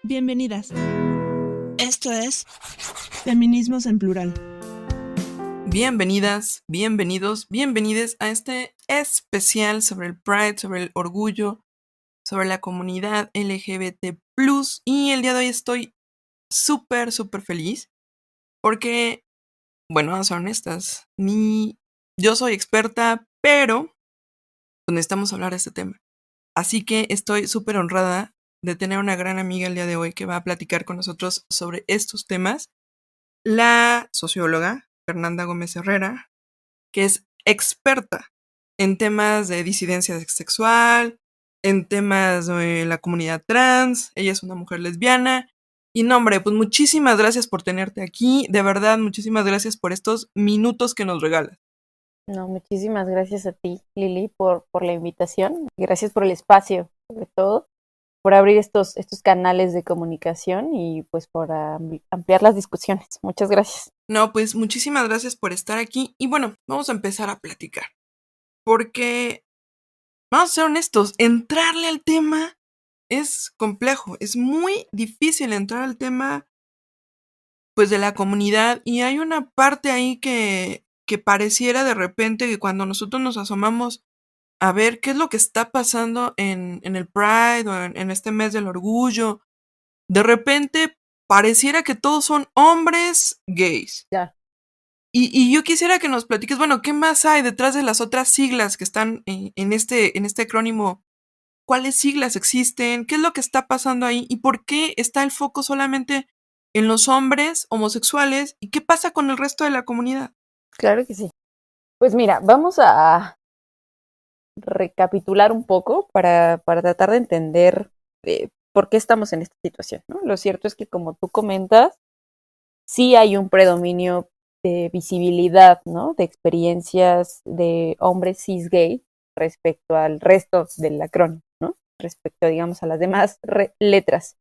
Bienvenidas. Esto es Feminismos en Plural. Bienvenidas, bienvenidos, bienvenides a este especial sobre el Pride, sobre el orgullo, sobre la comunidad LGBT+. Y el día de hoy estoy súper feliz porque, bueno, vamos a ser honestas, yo soy experta, pero pues necesitamos hablar de este tema. Así que estoy súper honrada de tener una gran amiga el día de hoy que va a platicar con nosotros sobre estos temas. La socióloga Fernanda Gómez Herrera, que es experta en temas de disidencia sexual, en temas de la comunidad trans. Ella es una mujer lesbiana. Y no, hombre, pues muchísimas gracias por tenerte aquí. De verdad, muchísimas gracias por estos minutos que nos regalas. No, muchísimas gracias a ti, Lili, por la invitación. Gracias por el espacio, sobre todo, por abrir estos canales de comunicación y pues por ampliar las discusiones. Muchas gracias. No, pues muchísimas gracias por estar aquí. Y bueno, vamos a empezar a platicar. Porque, vamos a ser honestos, entrarle al tema es complejo. Es muy difícil entrar al tema pues de la comunidad, y hay una parte ahí que pareciera de repente que cuando nosotros nos asomamos a ver qué es lo que está pasando en el Pride o en este mes del orgullo, de repente pareciera que todos son hombres gays. Ya. Y yo quisiera que nos platiques, bueno, ¿qué más hay detrás de las otras siglas que están en este acrónimo? ¿Cuáles siglas existen? ¿Qué es lo que está pasando ahí? ¿Y por qué está el foco solamente en los hombres homosexuales? ¿Y qué pasa con el resto de la comunidad? Claro que sí. Pues mira, vamos a recapitular un poco para tratar de entender por qué estamos en esta situación, ¿no? Lo cierto es que, como tú comentas, sí hay un predominio de visibilidad, ¿no? De experiencias de hombres cis gay respecto al resto del acrónimo, ¿no? Respecto, digamos, a las demás letras.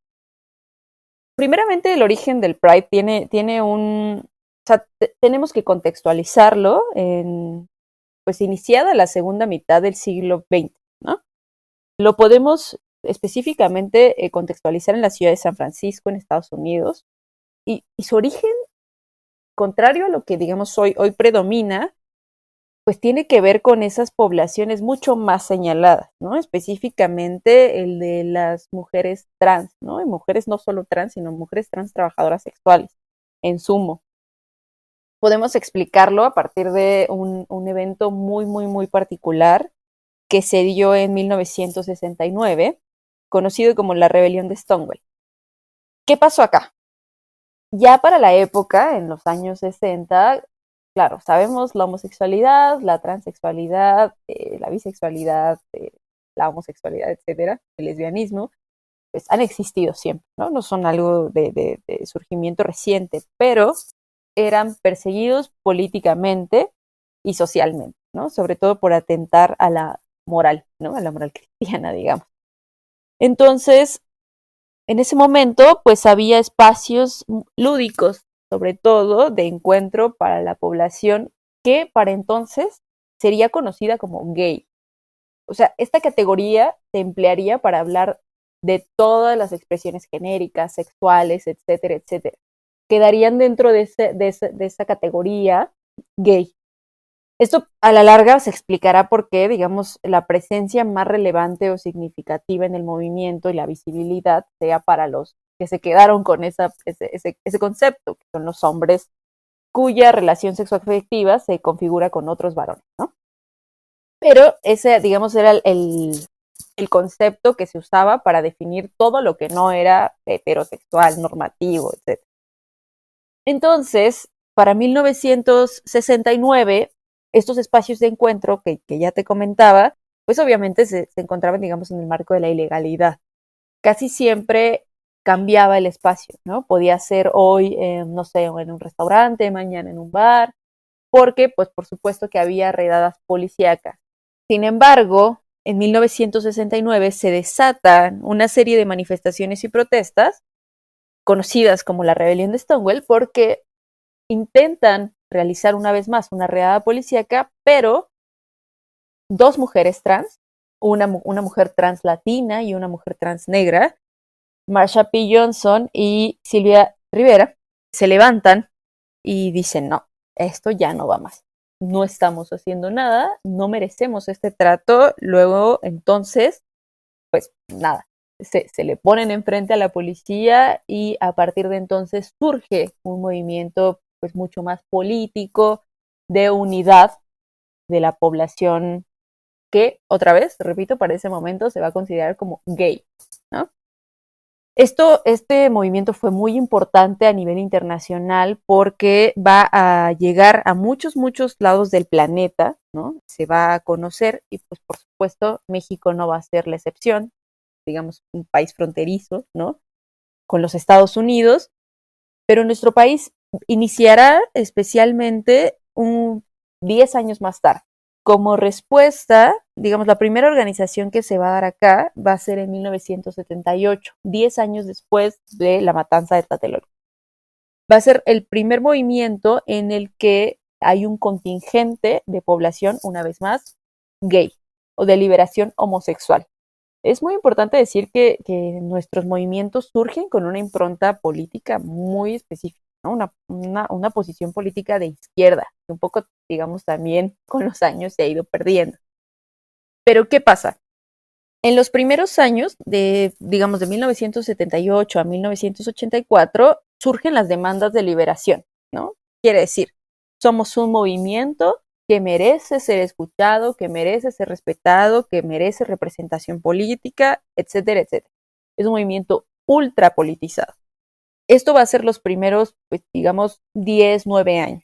Primeramente, el origen del Pride tiene un... O sea, tenemos que contextualizarlo en, pues, iniciada la segunda mitad del siglo XX, ¿no? Lo podemos específicamente contextualizar en la ciudad de San Francisco, en Estados Unidos, y su origen, contrario a lo que, digamos, hoy predomina, pues tiene que ver con esas poblaciones mucho más señaladas, ¿no? Específicamente el de las mujeres trans, ¿no? Y mujeres no solo trans, sino mujeres trans trabajadoras sexuales, en sumo. Podemos explicarlo a partir de un evento muy particular que se dio en 1969, conocido como la Rebelión de Stonewall. ¿Qué pasó acá? Ya para la época, en los años 60, claro, sabemos la homosexualidad, la transexualidad, la bisexualidad, la homosexualidad, etcétera, el lesbianismo, pues han existido siempre, ¿no? No son algo de surgimiento reciente, pero eran perseguidos políticamente y socialmente, ¿no? Sobre todo por atentar a la moral, ¿no? A la moral cristiana, digamos. Entonces, en ese momento, pues había espacios lúdicos, sobre todo de encuentro para la población que para entonces sería conocida como gay. O sea, esta categoría se emplearía para hablar de todas las expresiones genéricas, sexuales, etcétera, etcétera. Quedarían dentro de esa categoría gay. Esto a la larga se explicará por qué, digamos, la presencia más relevante o significativa en el movimiento y la visibilidad sea para los que se quedaron con ese concepto, que son los hombres cuya relación sexoafectiva se configura con otros varones, ¿no? Pero ese, digamos, era el concepto que se usaba para definir todo lo que no era heterosexual, normativo, etc. Entonces, para 1969, estos espacios de encuentro que ya te comentaba, pues obviamente se encontraban, digamos, en el marco de la ilegalidad. Casi siempre cambiaba el espacio, ¿no? Podía ser hoy, no sé, en un restaurante, mañana en un bar, porque, pues, por supuesto que había redadas policíacas. Sin embargo, en 1969 se desatan una serie de manifestaciones y protestas conocidas como la Rebelión de Stonewall, porque intentan realizar una vez más una redada policíaca, pero dos mujeres trans, una mujer trans latina y una mujer trans negra, Marsha P. Johnson y Silvia Rivera se levantan y dicen, no, esto ya no va más. No estamos haciendo nada, no merecemos este trato. Luego, entonces, pues nada, se le ponen enfrente a la policía y a partir de entonces surge un movimiento pues mucho más político de unidad de la población que, otra vez, repito, para ese momento se va a considerar como gay, ¿no? Este movimiento fue muy importante a nivel internacional porque va a llegar a muchos, muchos lados del planeta, ¿no? Se va a conocer y pues por supuesto México no va a ser la excepción, digamos un país fronterizo, ¿no? Con los Estados Unidos, pero nuestro país iniciará especialmente 10 años más tarde. Como respuesta, digamos, la primera organización que se va a dar acá va a ser en 1978, 10 años después de la matanza de Tlatelolco. Va a ser el primer movimiento en el que hay un contingente de población, una vez más, gay o de liberación homosexual. Es muy importante decir que nuestros movimientos surgen con una impronta política muy específica, ¿no? Una posición política de izquierda, que un poco, digamos, también con los años se ha ido perdiendo. Pero, ¿qué pasa? En los primeros años, digamos, de 1978 a 1984, surgen las demandas de liberación, ¿no? Quiere decir, somos un movimiento que merece ser escuchado, que merece ser respetado, que merece representación política, etcétera, etcétera. Es un movimiento ultra politizado. Esto va a ser los primeros, pues, digamos, 10, 9 años.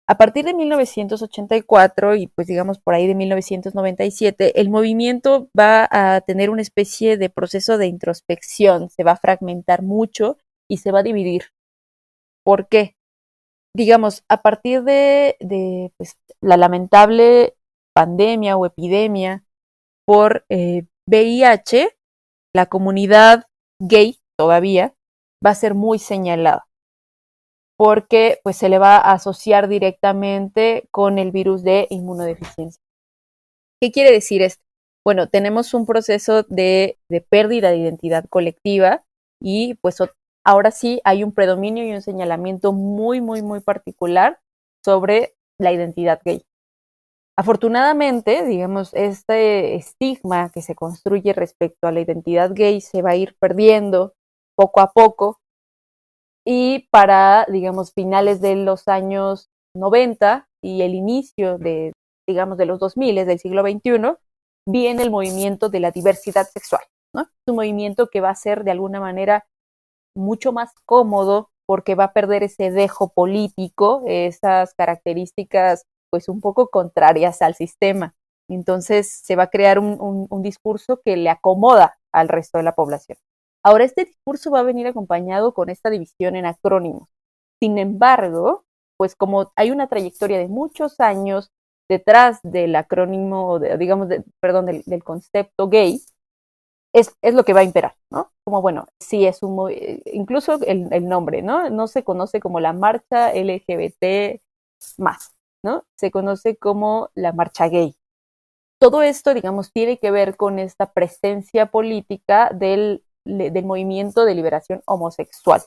A partir de 1984 y pues digamos por ahí de 1997, el movimiento va a tener una especie de proceso de introspección, se va a fragmentar mucho y se va a dividir. ¿Por qué? Digamos, a partir de pues, la lamentable pandemia o epidemia por VIH, la comunidad gay todavía va a ser muy señalada porque pues se le va a asociar directamente con el virus de inmunodeficiencia. ¿Qué quiere decir esto? Bueno, tenemos un proceso de pérdida de identidad colectiva y pues ahora sí hay un predominio y un señalamiento muy, muy, muy particular sobre la identidad gay. Afortunadamente, digamos, este estigma que se construye respecto a la identidad gay se va a ir perdiendo poco a poco y para, digamos, finales de los años 90 y el inicio de, digamos, de los 2000, del siglo XXI, viene el movimiento de la diversidad sexual, ¿no? Es un movimiento que va a ser de alguna manera mucho más cómodo porque va a perder ese dejo político, esas características pues un poco contrarias al sistema. Entonces se va a crear un discurso que le acomoda al resto de la población. Ahora, este discurso va a venir acompañado con esta división en acrónimos. Sin embargo, pues como hay una trayectoria de muchos años detrás del acrónimo, digamos, perdón, del concepto gay, es lo que va a imperar, ¿no? Como, bueno, sí es incluso el nombre, ¿no? No se conoce como la marcha LGBT más, ¿no? Se conoce como la marcha gay. Todo esto, digamos, tiene que ver con esta presencia política del movimiento de liberación homosexual.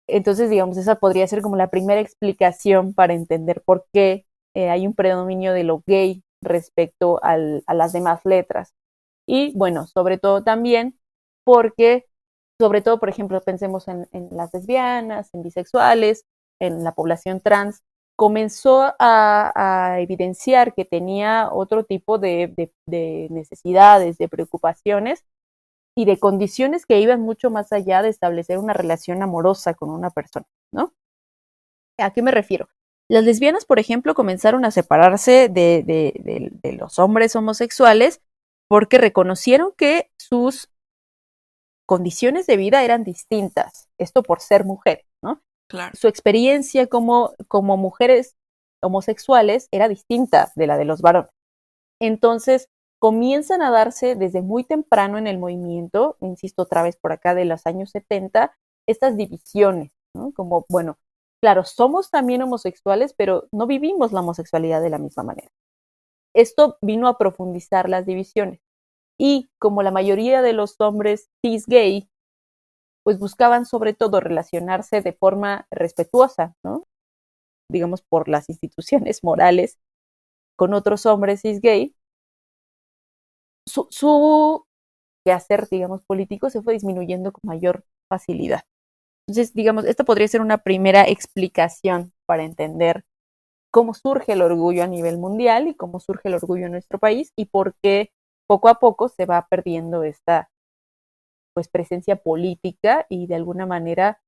Entonces, digamos, esa podría ser como la primera explicación para entender por qué hay un predominio de lo gay respecto a las demás letras. Y bueno, sobre todo también porque, sobre todo, por ejemplo, pensemos en las lesbianas, en bisexuales, en la población trans, comenzó a evidenciar que tenía otro tipo de necesidades, de preocupaciones y de condiciones que iban mucho más allá de establecer una relación amorosa con una persona, ¿no? ¿A qué me refiero? Las lesbianas, por ejemplo, comenzaron a separarse de los hombres homosexuales porque reconocieron que sus condiciones de vida eran distintas, esto por ser mujeres, ¿no? Claro. Su experiencia como mujeres homosexuales era distinta de la de los varones. Entonces, comienzan a darse desde muy temprano en el movimiento, insisto otra vez por acá de los años 70, estas divisiones, ¿no? Como, bueno, claro, somos también homosexuales, pero no vivimos la homosexualidad de la misma manera. Esto vino a profundizar las divisiones. Y como la mayoría de los hombres cis gay pues buscaban sobre todo relacionarse de forma respetuosa, ¿no? Digamos, por las instituciones morales con otros hombres cis gay, su quehacer, digamos, político se fue disminuyendo con mayor facilidad. Entonces, digamos, esto podría ser una primera explicación para entender cómo surge el orgullo a nivel mundial y cómo surge el orgullo en nuestro país y por qué poco a poco se va perdiendo esta pues presencia política y de alguna manera,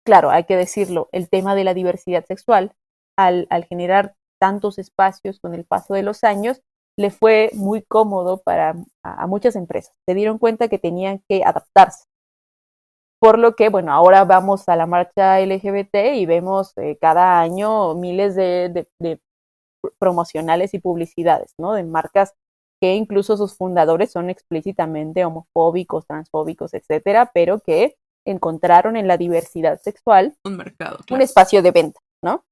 claro, hay que decirlo, el tema de la diversidad sexual, al generar tantos espacios con el paso de los años, le fue muy cómodo para a muchas empresas. Se dieron cuenta que tenían que adaptarse. Por lo que, bueno, ahora vamos a la marcha LGBT y vemos cada año miles de promocionales y publicidades, ¿no? De marcas que incluso sus fundadores son explícitamente homofóbicos, transfóbicos, etcétera, pero que encontraron en la diversidad sexual un mercado, un claro. espacio de venta, ¿no?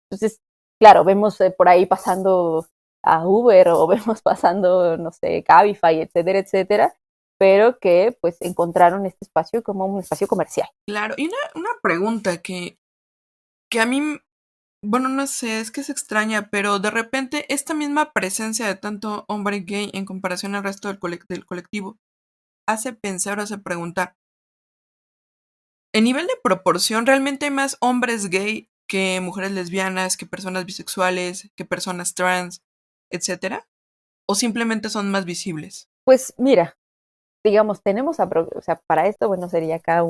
Entonces, claro, vemos por ahí pasando a Uber o vemos pasando, no sé, Cabify, etcétera, etcétera, pero que pues encontraron este espacio como un espacio comercial. Claro, y una pregunta que a mí, bueno, no sé, es que es extraña, pero de repente esta misma presencia de tanto hombre gay en comparación al resto del colectivo hace pensar o hace preguntar, ¿en nivel de proporción realmente hay más hombres gay que mujeres lesbianas, que personas bisexuales, que personas trans, etcétera? ¿O simplemente son más visibles? Pues mira, digamos, tenemos, o sea, para esto, bueno, sería acá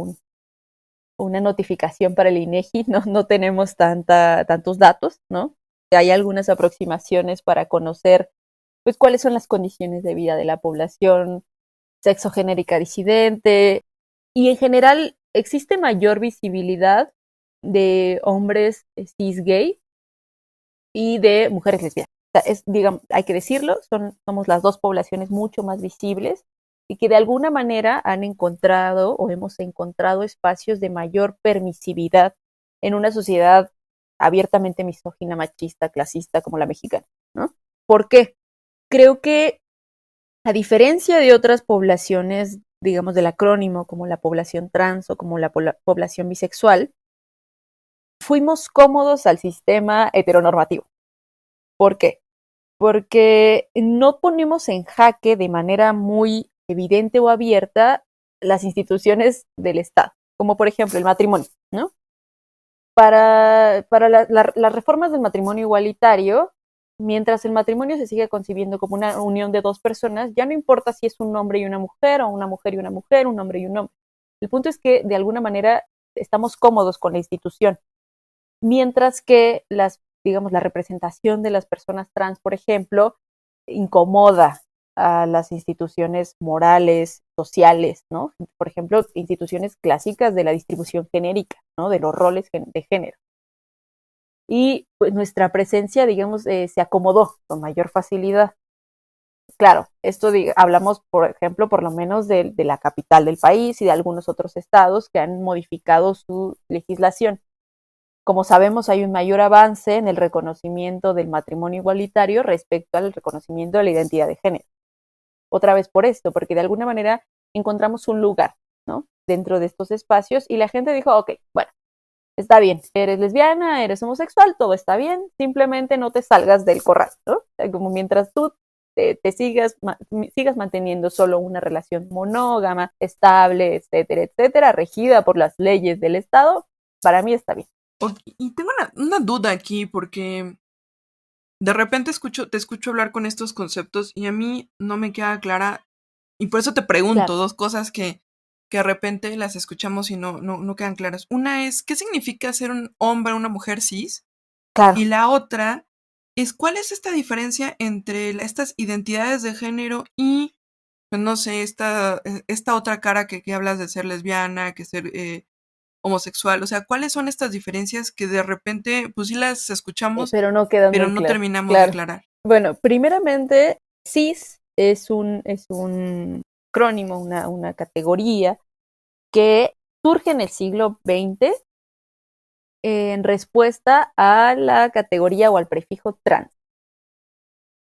una notificación para el INEGI, no tenemos tantos datos, ¿no? Hay algunas aproximaciones para conocer, pues, cuáles son las condiciones de vida de la población sexogenérica disidente, y en general existe mayor visibilidad de hombres cis gay y de mujeres lesbianas. O sea, digamos, hay que decirlo, somos las dos poblaciones mucho más visibles y que de alguna manera han encontrado o hemos encontrado espacios de mayor permisividad en una sociedad abiertamente misógina, machista, clasista como la mexicana, ¿no? ¿Por qué? Creo que a diferencia de otras poblaciones, digamos, del acrónimo, como la población trans o como la población bisexual, fuimos cómodos al sistema heteronormativo. ¿Por qué? Porque no ponemos en jaque de manera muy evidente o abierta las instituciones del Estado, como por ejemplo el matrimonio, ¿no? Para las reformas del matrimonio igualitario, mientras el matrimonio se sigue concibiendo como una unión de dos personas, ya no importa si es un hombre y una mujer, o una mujer y una mujer, un hombre y un hombre. El punto es que de alguna manera estamos cómodos con la institución, mientras que digamos, la representación de las personas trans, por ejemplo, incomoda a las instituciones morales, sociales, ¿no? Por ejemplo, instituciones clásicas de la distribución genérica, ¿no? De los roles de género. Y pues nuestra presencia, digamos, se acomodó con mayor facilidad. Claro, esto hablamos, por ejemplo, por lo menos de la capital del país y de algunos otros estados que han modificado su legislación. Como sabemos, hay un mayor avance en el reconocimiento del matrimonio igualitario respecto al reconocimiento de la identidad de género. Otra vez por esto, porque de alguna manera encontramos un lugar, ¿no? Dentro de estos espacios y la gente dijo, ok, bueno, está bien, eres lesbiana, eres homosexual, todo está bien, simplemente no te salgas del corral, ¿no? O sea, como mientras tú te sigas manteniendo solo una relación monógama, estable, etcétera, etcétera, regida por las leyes del Estado, para mí está bien. Okay, y tengo una duda aquí porque de repente te escucho hablar con estos conceptos y a mí no me queda clara y por eso te pregunto Claro. dos cosas que de repente las escuchamos y no quedan claras. Una es, ¿qué significa ser un hombre o una mujer cis? Claro. Y la otra es, ¿cuál es esta diferencia entre estas identidades de género y, pues no sé, esta otra cara que hablas de ser lesbiana, que ser homosexual? O sea, ¿cuáles son estas diferencias que de repente, pues sí las escuchamos, Pero no quedan pero muy no claras. terminamos de Claro. aclarar? Bueno, primeramente, cis es un acrónimo, una categoría que surge en el siglo XX en respuesta a la categoría o al prefijo trans.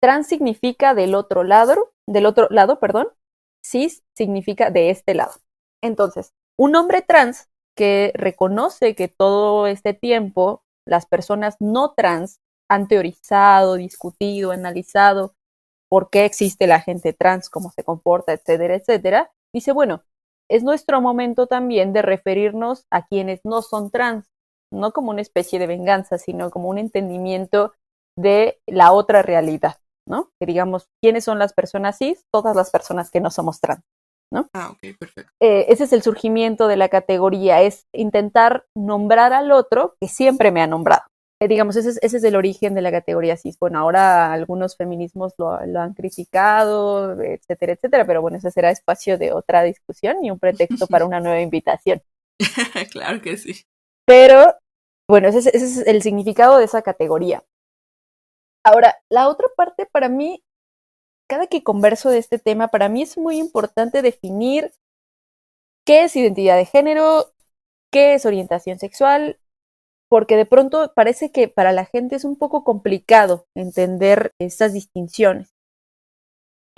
Trans significa del otro lado, perdón. Cis significa de este lado. Entonces, Un hombre trans que reconoce que todo este tiempo las personas no trans han teorizado, discutido, analizado por qué existe la gente trans, cómo se comporta, etcétera, etcétera, dice, bueno, es nuestro momento también de referirnos a quienes no son trans, no como una especie de venganza, sino como un entendimiento de la otra realidad, ¿no? Que digamos, ¿quiénes son las personas cis? Todas las personas que no somos trans, ¿no? Ok, perfecto. Ese es el surgimiento de la categoría, es intentar nombrar al otro que siempre me ha nombrado. Digamos, ese es el origen de la categoría cis. Bueno, ahora algunos feminismos lo han criticado, etcétera, etcétera, pero bueno, ese será espacio de otra discusión y un pretexto para una nueva invitación. Claro que sí. Pero, bueno, ese es el significado de esa categoría. Ahora, la otra parte para mí, cada que converso de este tema, para mí es muy importante definir qué es identidad de género, qué es orientación sexual, porque de pronto parece que para la gente es un poco complicado entender estas distinciones.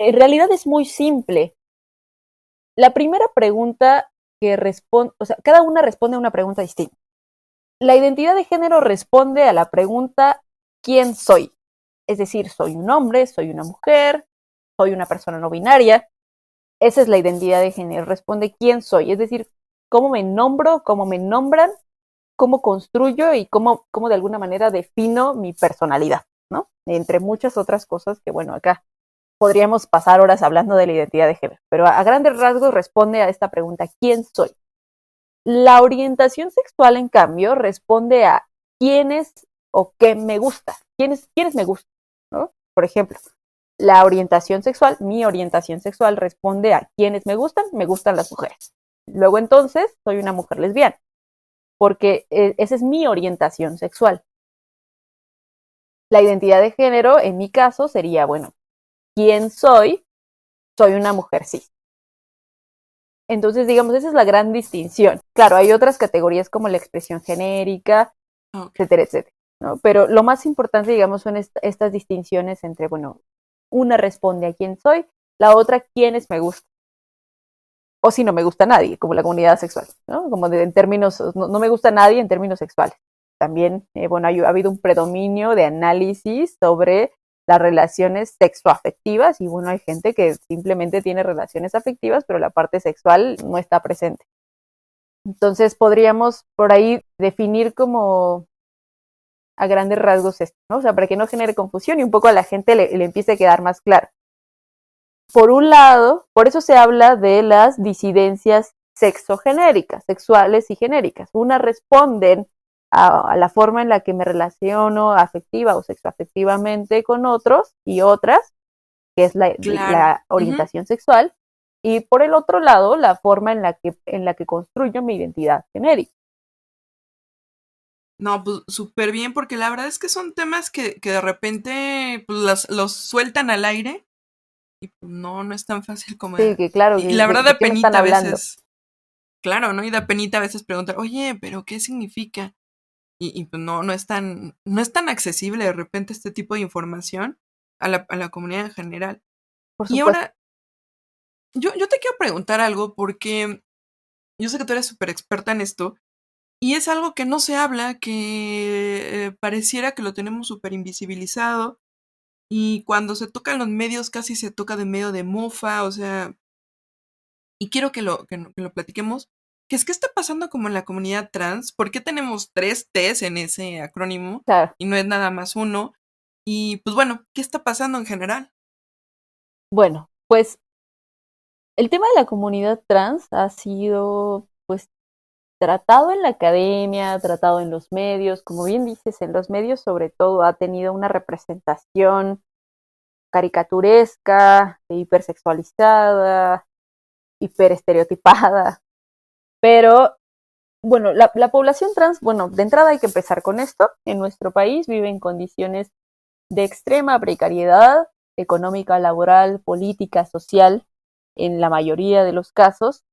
En realidad es muy simple. La primera pregunta que responde, o sea, cada una responde a una pregunta distinta. La identidad de género responde a la pregunta ¿quién soy? Es decir, soy un hombre, soy una mujer, soy una persona no binaria. Esa es la identidad de género, responde quién soy, es decir, cómo me nombro, cómo me nombran, cómo construyo y cómo de alguna manera defino mi personalidad, ¿no? Entre muchas otras cosas que, bueno, acá podríamos pasar horas hablando de la identidad de género, pero a grandes rasgos responde a esta pregunta, ¿quién soy? La orientación sexual, en cambio, responde a quiénes o qué me gusta, quiénes me gustan, ¿no? Por ejemplo, la orientación sexual, mi orientación sexual responde a quiénes me gustan las mujeres. Luego entonces soy una mujer lesbiana, porque esa es mi orientación sexual. La identidad de género, en mi caso, sería, bueno, ¿quién soy? Soy una mujer cis. Entonces, digamos, esa es la gran distinción. Claro, hay otras categorías como la expresión genérica, etcétera, etcétera, ¿no? Pero lo más importante, digamos, son estas distinciones entre, bueno, una responde a quién soy, la otra quiénes me gustan. O si no me gusta nadie, como la comunidad sexual, ¿no? Como en términos, no me gusta nadie en términos sexuales. También, bueno, ha habido un predominio de análisis sobre las relaciones sexoafectivas y bueno, hay gente que simplemente tiene relaciones afectivas, pero la parte sexual no está presente. Entonces podríamos por ahí definir como a grandes rasgos esto, ¿no? O sea, para que no genere confusión y un poco a la gente le empiece a quedar más claro. Por un lado, por eso se habla de las disidencias sexogenéricas, sexuales y genéricas. Unas responden a la forma en la que me relaciono afectiva o sexoafectivamente con otros y otras, que es la orientación sexual, y por el otro lado, la forma en la que construyo mi identidad genérica. No, pues súper bien, porque la verdad es que son temas que de repente pues, los sueltan al aire y pues, no es tan fácil como... Sí, que claro, y la verdad ¿de da qué me están penita a hablando? veces. Claro, ¿no? Y da penita a veces preguntar, oye, pero ¿qué significa? Y pues no es tan accesible de repente este tipo de información a la comunidad en general. Por Y supuesto. ahora, yo te quiero preguntar algo porque yo sé que tú eres súper experta en esto y es algo que no se habla, que pareciera que lo tenemos súper invisibilizado y cuando se toca en los medios casi se toca de medio de mofa, o sea, y quiero que lo platiquemos, que es qué está pasando como en la comunidad trans, por qué tenemos 3 Ts en ese acrónimo Claro. y no es nada más uno, y pues bueno, ¿qué está pasando en general? Bueno, pues el tema de la comunidad trans ha sido, pues, tratado en la academia, tratado en los medios, como bien dices, en los medios sobre todo ha tenido una representación caricaturesca, hipersexualizada, hiperestereotipada, pero bueno, la población trans, bueno, de entrada hay que empezar con esto, en nuestro país vive en condiciones de extrema precariedad económica, laboral, política, social, en la mayoría de los casos,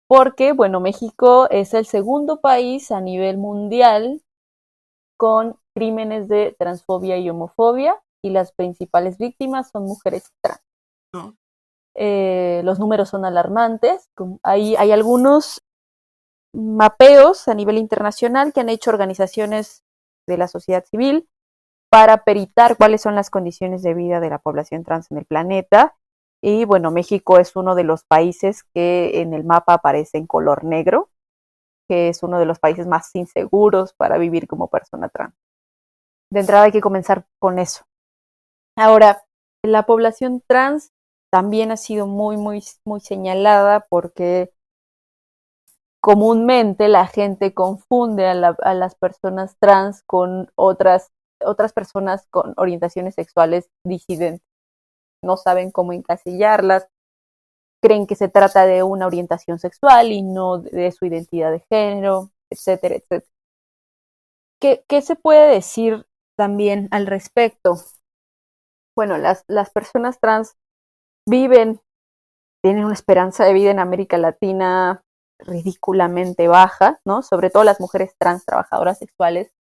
porque, bueno, México es el segundo país a nivel mundial con crímenes de transfobia y homofobia y las principales víctimas son mujeres trans. ¿No? Los números son alarmantes. Hay algunos mapeos a nivel internacional que han hecho organizaciones de la sociedad civil para peritar cuáles son las condiciones de vida de la población trans en el planeta. Y bueno, México es uno de los países que en el mapa aparece en color negro, que es uno de los países más inseguros para vivir como persona trans. De entrada hay que comenzar con eso. Ahora, la población trans también ha sido muy señalada porque comúnmente la gente confunde a las personas trans con otras personas con orientaciones sexuales disidentes. No saben cómo encasillarlas, creen que se trata de una orientación sexual y no de su identidad de género, etcétera, etcétera. ¿Qué se puede decir también al respecto? Bueno, las personas trans tienen una esperanza de vida en América Latina ridículamente baja, ¿no? Sobre todo las mujeres trans trabajadoras sexuales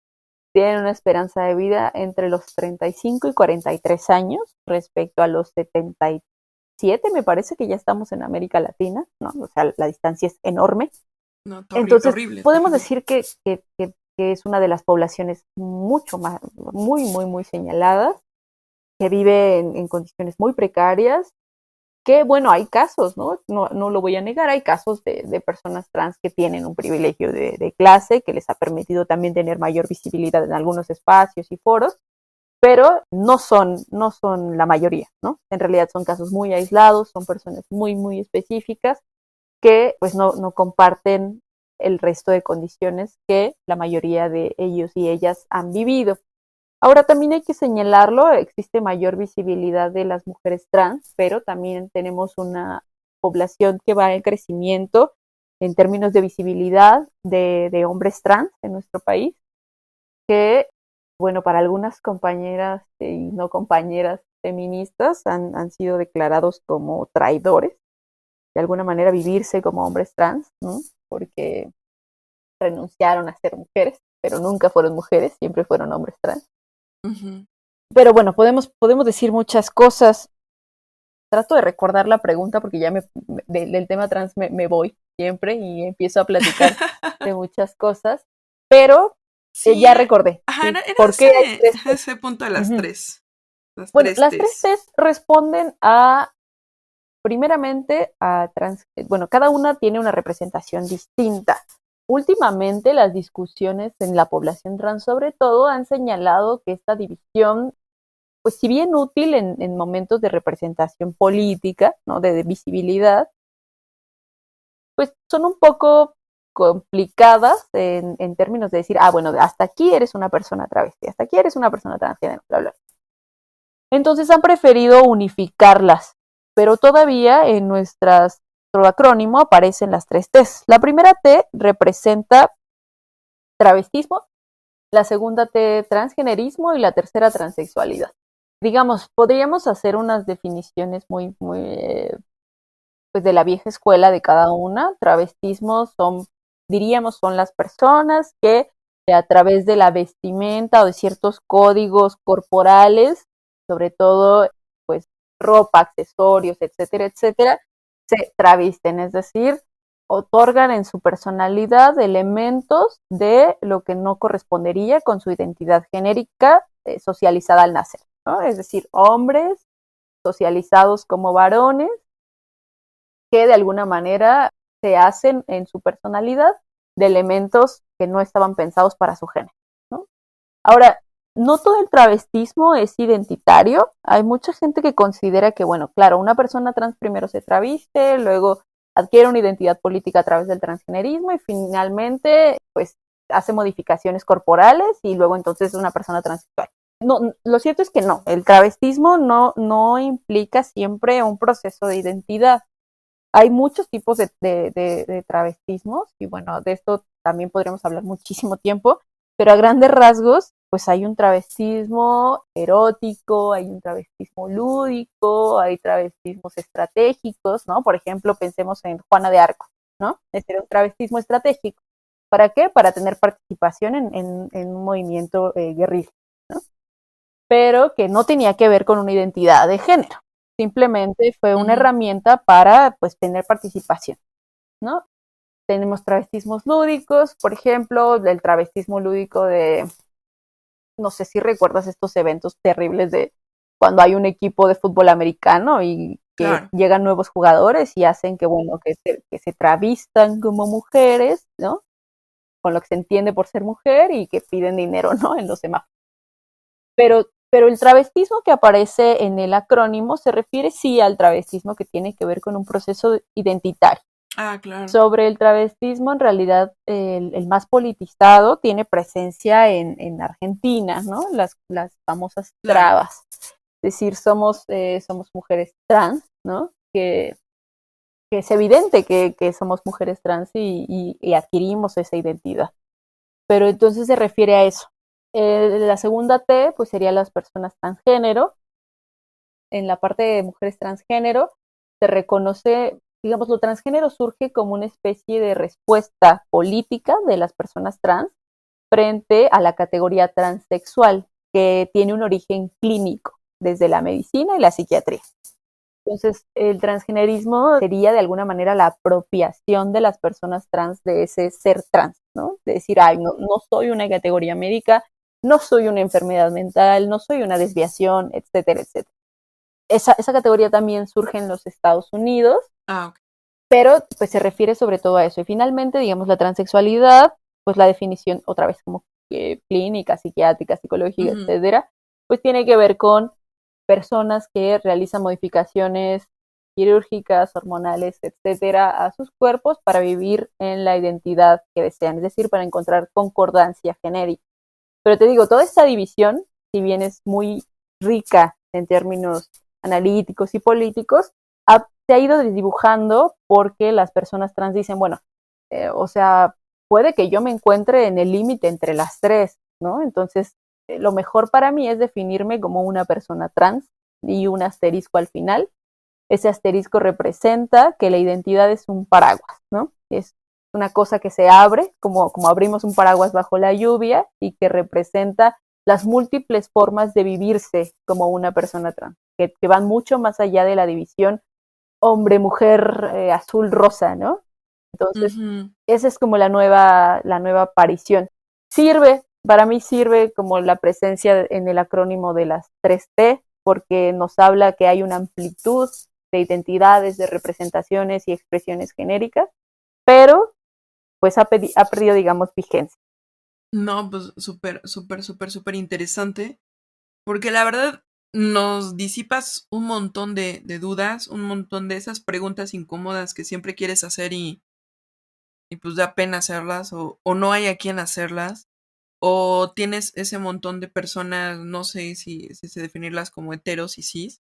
tienen una esperanza de vida entre los 35 y 43 años respecto a los 77, me parece que ya estamos en América Latina, ¿no? O sea, la distancia es enorme. No, Entonces, horrible. podemos decir que es una de las poblaciones mucho más, muy señaladas, que vive en condiciones muy precarias, que bueno, hay casos, ¿no? No lo voy a negar, hay casos de personas trans que tienen un privilegio de clase, que les ha permitido también tener mayor visibilidad en algunos espacios y foros, pero no son la mayoría, ¿no? En realidad son casos muy aislados, son personas muy específicas que pues no comparten el resto de condiciones que la mayoría de ellos y ellas han vivido. Ahora también hay que señalarlo, existe mayor visibilidad de las mujeres trans, pero también tenemos una población que va en crecimiento en términos de visibilidad de hombres trans en nuestro país, que, bueno, para algunas compañeras y no compañeras feministas han sido declarados como traidores, de alguna manera vivirse como hombres trans, ¿no? Porque renunciaron a ser mujeres, pero nunca fueron mujeres, siempre fueron hombres trans. Uh-huh. Pero bueno, podemos decir muchas cosas. Trato de recordar la pregunta porque ya del tema trans me voy siempre y empiezo a platicar de muchas cosas, pero sí, ya recordé. Ajá, ¿sí? era ¿Por qué hay ese punto de las tres. Bueno, las tres T's responden primeramente bueno, cada una tiene una representación distinta. Últimamente las discusiones en la población trans sobre todo han señalado que esta división, pues si bien útil en momentos de representación política, ¿no? de visibilidad, pues son un poco complicadas en términos de decir, bueno, hasta aquí eres una persona travesti, hasta aquí eres una persona transgénero, bla, bla. Entonces han preferido unificarlas, pero todavía en nuestro acrónimo aparecen las tres T's. La primera T representa travestismo, la segunda T transgenerismo y la tercera transexualidad. Digamos, podríamos hacer unas definiciones muy pues de la vieja escuela de cada una. Travestismo son las personas que a través de la vestimenta o de ciertos códigos corporales, sobre todo pues ropa, accesorios, etcétera, etcétera, se travisten, es decir, otorgan en su personalidad elementos de lo que no correspondería con su identidad genérica socializada al nacer, ¿no? Es decir, hombres socializados como varones que de alguna manera se hacen en su personalidad de elementos que no estaban pensados para su género, ¿no? Ahora, no todo el travestismo es identitario. Hay mucha gente que considera que, bueno, claro, una persona trans primero se traviste, luego adquiere una identidad política a través del transgenerismo y finalmente, pues, hace modificaciones corporales y luego entonces es una persona transexual. No, lo cierto es que no, el travestismo no implica siempre un proceso de identidad. Hay muchos tipos de travestismos y bueno, de esto también podríamos hablar muchísimo tiempo, pero a grandes rasgos, pues hay un travestismo erótico, hay un travestismo lúdico, hay travestismos estratégicos, ¿no? Por ejemplo, pensemos en Juana de Arco, ¿no? Este era un travestismo estratégico. ¿Para qué? Para tener participación en un movimiento guerrilla, ¿no? Pero que no tenía que ver con una identidad de género. Simplemente fue una herramienta para, pues, tener participación, ¿no? tenemos travestismos lúdicos, por ejemplo, el travestismo lúdico de, no sé si recuerdas estos eventos terribles de cuando hay un equipo de fútbol americano y que Claro, llegan nuevos jugadores y hacen que, bueno, que se travistan como mujeres, ¿no? Con lo que se entiende por ser mujer y que piden dinero, ¿no? En los semáforos. Pero el travestismo que aparece en el acrónimo se refiere sí al travestismo que tiene que ver con un proceso identitario. claro, Sobre el travestismo, en realidad, el más politizado tiene presencia en Argentina, ¿no? Las famosas claro, trabas. Es decir, somos mujeres trans, ¿no? Que es evidente que somos mujeres trans y adquirimos esa identidad. Pero entonces se refiere a eso. La segunda T, pues sería las personas transgénero. En la parte de mujeres transgénero se reconoce, digamos, lo transgénero surge como una especie de respuesta política de las personas trans frente a la categoría transexual, que tiene un origen clínico desde la medicina y la psiquiatría. Entonces, el transgenerismo sería de alguna manera la apropiación de las personas trans de ese ser trans, ¿no? De decir, ay, no, no soy una categoría médica, no soy una enfermedad mental, no soy una desviación, etcétera, etcétera. Esa categoría también surge en los Estados Unidos, ok. pero pues se refiere sobre todo a eso. Y finalmente, digamos, la transexualidad, pues la definición, otra vez como clínica, psiquiátrica, psicológica, Ujú. etcétera, pues tiene que ver con personas que realizan modificaciones quirúrgicas, hormonales, etcétera, a sus cuerpos para vivir en la identidad que desean, es decir, para encontrar concordancia genérica. Pero te digo, toda esta división, si bien es muy rica en términos analíticos y políticos, se ha ido desdibujando porque las personas trans dicen, bueno, o sea, puede que yo me encuentre en el límite entre las tres, ¿no? Entonces, lo mejor para mí es definirme como una persona trans y un asterisco al final. Ese asterisco representa que la identidad es un paraguas, ¿no? Es una cosa que se abre, como abrimos un paraguas bajo la lluvia y que representa las múltiples formas de vivirse como una persona trans, que van mucho más allá de la división hombre, mujer, azul, rosa, ¿no? Entonces, Ujú. esa es como la nueva aparición. Sirve, para mí sirve como la presencia en el acrónimo de las 3T, porque nos habla que hay una amplitud de identidades, de representaciones y expresiones genéricas, pero pues ha perdido, digamos, vigencia. No, pues súper, súper, súper, súper interesante. Porque la verdad nos disipas un montón de dudas, un montón de esas preguntas incómodas que siempre quieres hacer y pues da pena hacerlas o no hay a quien hacerlas. O tienes ese montón de personas, no sé si se definirlas como heteros y cis,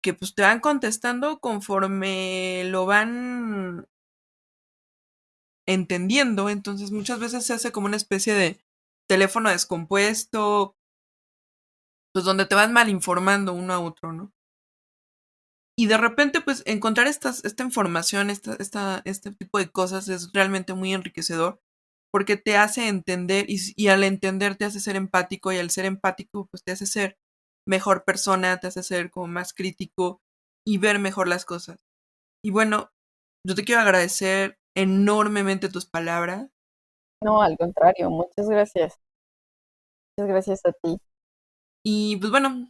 que pues te van contestando conforme lo van entendiendo. Entonces muchas veces se hace como una especie de teléfono descompuesto, pues donde te van mal informando uno a otro, ¿no? Y de repente, pues, encontrar esta información, este tipo de cosas es realmente muy enriquecedor porque te hace entender y al entender te hace ser empático y al ser empático, pues te hace ser mejor persona, te hace ser como más crítico y ver mejor las cosas. Y bueno, yo te quiero agradecer enormemente tus palabras No, al contrario, muchas gracias. Muchas gracias a ti. y pues bueno,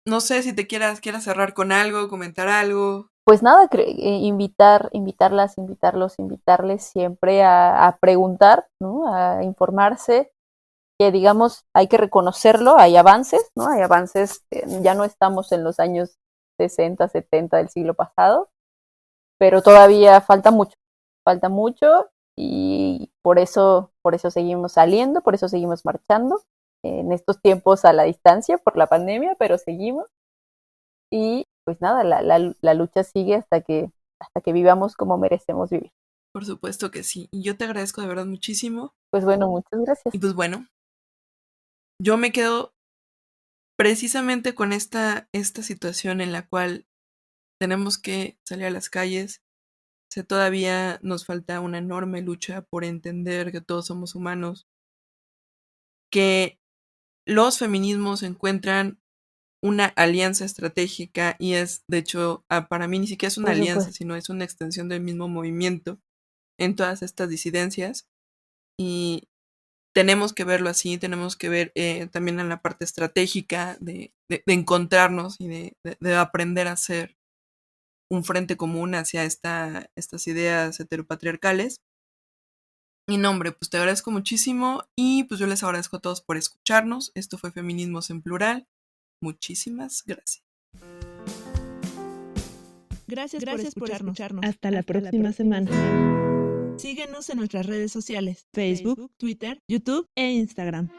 no sé si te quieras cerrar con algo, comentar algo. Pues nada, invitarlas, invitarlos, invitarles siempre a preguntar, ¿no? A informarse, que digamos hay que reconocerlo, hay avances, ¿no? Hay avances, ya no estamos en los años 60, 70 del siglo pasado, pero todavía falta mucho y por eso seguimos saliendo, por eso seguimos marchando en estos tiempos a la distancia por la pandemia, pero seguimos. Y pues nada, la lucha sigue hasta que vivamos como merecemos vivir. Por supuesto que sí. Y yo te agradezco de verdad muchísimo. Pues bueno, muchas Y gracias. pues bueno, yo me quedo precisamente con esta situación en la cual tenemos que salir a las calles. Todavía nos falta una enorme lucha por entender que todos somos humanos, que los feminismos encuentran una alianza estratégica y es, de hecho, para mí ni siquiera es una Por alianza, supuesto. sino es una extensión del mismo movimiento. en todas estas disidencias y tenemos que verlo así, tenemos que ver también en la parte estratégica de encontrarnos y de aprender a hacer un frente común hacia estas ideas heteropatriarcales. Y no, hombre, pues te agradezco muchísimo y pues yo les agradezco a todos por escucharnos. Esto fue Feminismos en Plural. Muchísimas gracias. Gracias por escucharnos. Hasta la próxima semana. Síguenos en nuestras redes sociales, Facebook, Twitter, YouTube e Instagram.